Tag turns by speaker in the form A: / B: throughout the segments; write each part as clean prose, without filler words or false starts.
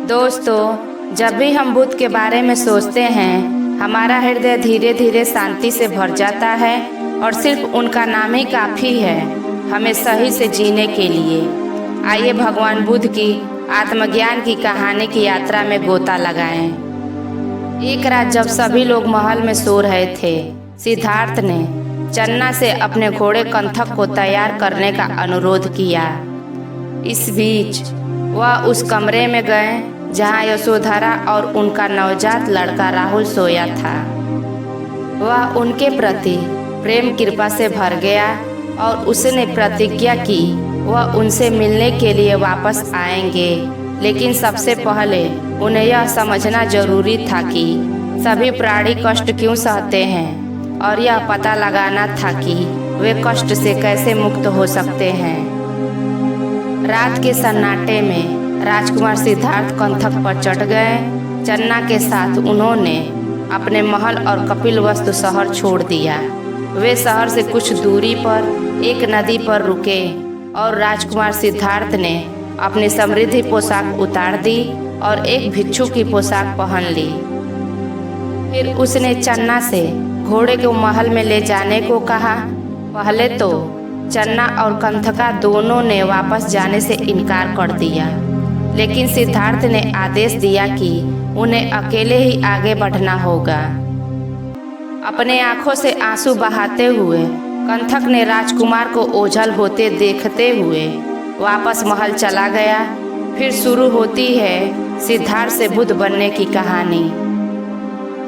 A: दोस्तों, जब भी हम बुद्ध के बारे में सोचते हैं, हमारा हृदय धीरे धीरे शांति से भर जाता है और सिर्फ उनका नाम ही काफ़ी है हमें सही से जीने के लिए। आइए भगवान बुद्ध की आत्मज्ञान की कहानी की यात्रा में गोता लगाएं। एक रात जब सभी लोग महल में सो रहे थे, सिद्धार्थ ने चन्ना से अपने घोड़े कंथक को तैयार करने का अनुरोध किया। इस बीच वह उस कमरे में गए जहां यशोधरा और उनका नवजात लड़का राहुल सोया था। वह उनके प्रति प्रेम कृपा से भर गया और उसने प्रतिज्ञा की वह उनसे मिलने के लिए वापस आएंगे, लेकिन सबसे पहले उन्हें यह समझना जरूरी था कि सभी प्राणी कष्ट क्यों सहते हैं और यह पता लगाना था कि वे कष्ट से कैसे मुक्त हो सकते हैं। रात के सन्नाटे में राजकुमार सिद्धार्थ कंथक पर चढ़ गए। चन्ना के साथ उन्होंने अपने महल और कपिलवस्तु शहर छोड़ दिया। वे शहर से कुछ दूरी पर एक नदी पर रुके और राजकुमार सिद्धार्थ ने अपनी समृद्धि पोशाक उतार दी और एक भिक्षु की पोशाक पहन ली। फिर उसने चन्ना से घोड़े को महल में ले जाने को कहा। पहले तो चन्ना और कंथका दोनों ने वापस जाने से इनकार कर दिया, लेकिन सिद्धार्थ ने आदेश दिया कि उन्हें अकेले ही आगे बढ़ना होगा। अपने आंखों से आंसू बहाते हुए कंथक ने राजकुमार को ओझल होते देखते हुए वापस महल चला गया। फिर शुरू होती है सिद्धार्थ से बुद्ध बनने की कहानी।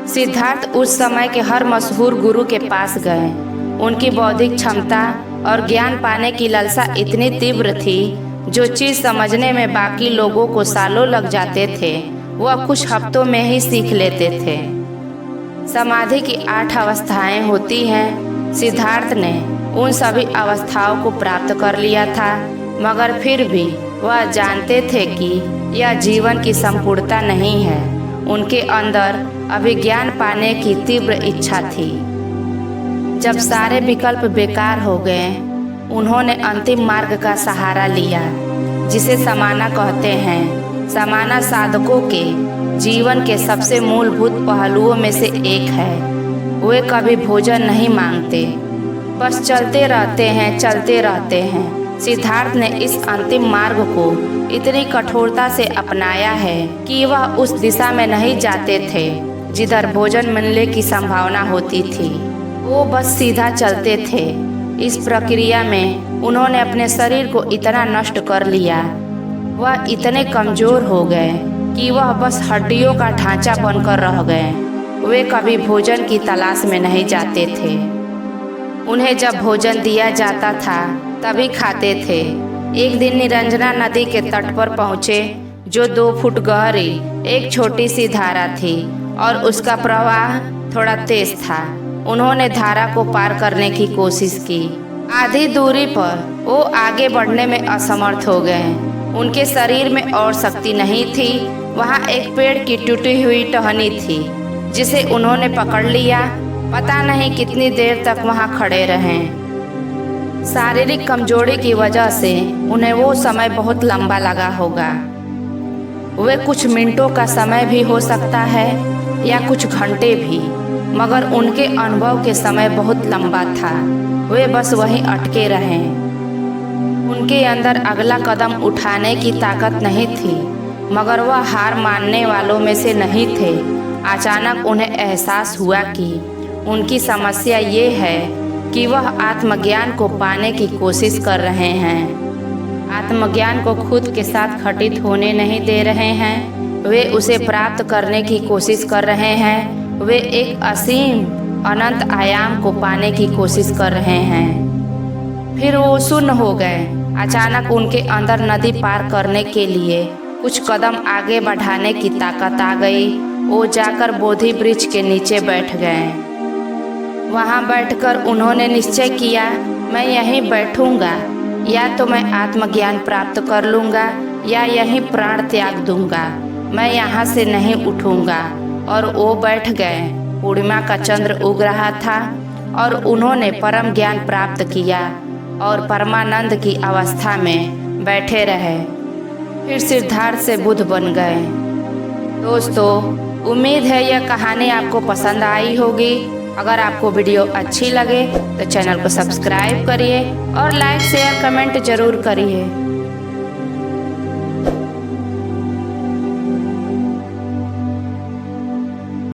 A: सिद्धार्थ उस समय के हर मशहूर गुरु के पास गए। उनकी बौद्धिक क्षमता और ज्ञान पाने की लालसा इतनी तीव्र थी, जो चीज़ समझने में बाकी लोगों को सालों लग जाते थे, वह कुछ हफ्तों में ही सीख लेते थे। समाधि की 8 अवस्थाएं होती हैं। सिद्धार्थ ने उन सभी अवस्थाओं को प्राप्त कर लिया था, मगर फिर भी वह जानते थे कि यह जीवन की संपूर्णता नहीं है। उनके अंदर अभी ज्ञान पाने की तीव्र इच्छा थी। जब सारे विकल्प बेकार हो गए, उन्होंने अंतिम मार्ग का सहारा लिया, जिसे समाना कहते हैं। समाना साधकों के जीवन के सबसे मूलभूत पहलुओं में से एक है। वे कभी भोजन नहीं मांगते, बस चलते रहते हैं। सिद्धार्थ ने इस अंतिम मार्ग को इतनी कठोरता से अपनाया है कि वह उस दिशा में नहीं जाते थे जिधर भोजन मिलने की संभावना होती थी। वो बस सीधा चलते थे। इस प्रक्रिया में उन्होंने अपने शरीर को इतना नष्ट कर लिया, वह इतने कमजोर हो गए कि वह बस हड्डियों का ढांचा बनकर रह गए। वे कभी भोजन की तलाश में नहीं जाते थे। उन्हें जब भोजन दिया जाता था तभी खाते थे। एक दिन निरंजना नदी के तट पर पहुँचे, जो 2 फुट गहरी एक छोटी सी धारा थी और उसका प्रवाह थोड़ा तेज था। उन्होंने धारा को पार करने की कोशिश की। आधी दूरी पर वो आगे बढ़ने में असमर्थ हो गए। उनके शरीर में और शक्ति नहीं थी। वहाँ एक पेड़ की टूटी हुई टहनी थी, जिसे उन्होंने पकड़ लिया। पता नहीं कितनी देर तक वहाँ खड़े रहे। शारीरिक कमजोरी की वजह से उन्हें वो समय बहुत लंबा लगा होगा। वे कुछ मिनटों का समय भी हो सकता है या कुछ घंटे भी, मगर उनके अनुभव के समय बहुत लंबा था। वे बस वहीं अटके रहे। उनके अंदर अगला कदम उठाने की ताकत नहीं थी, मगर वह हार मानने वालों में से नहीं थे। अचानक उन्हें एहसास हुआ कि उनकी समस्या ये है कि वह आत्मज्ञान को पाने की कोशिश कर रहे हैं। आत्मज्ञान को खुद के साथ घटित होने नहीं दे रहे हैं, वे उसे प्राप्त करने की कोशिश कर रहे हैं। वे एक असीम अनंत आयाम को पाने की कोशिश कर रहे हैं। फिर वो शून्य हो गए। अचानक उनके अंदर नदी पार करने के लिए कुछ कदम आगे बढ़ाने की ताकत आ गई। वो जाकर बोधि वृक्ष के नीचे बैठ गए। वहाँ बैठकर उन्होंने निश्चय किया, मैं यहीं बैठूंगा, या तो मैं आत्मज्ञान प्राप्त कर लूँगा या यहीं प्राण त्याग दूंगा। मैं यहाँ से नहीं उठूंगा। और वो बैठ गए। पूर्णिमा का चंद्र उग रहा था और उन्होंने परम ज्ञान प्राप्त किया और परमानंद की अवस्था में बैठे रहे। फिर सिद्धार्थ से बुद्ध बन गए। दोस्तों, उम्मीद है यह कहानी आपको पसंद आई होगी। अगर आपको वीडियो अच्छी लगे तो चैनल को सब्सक्राइब करिए और लाइक शेयर कमेंट जरूर करिए।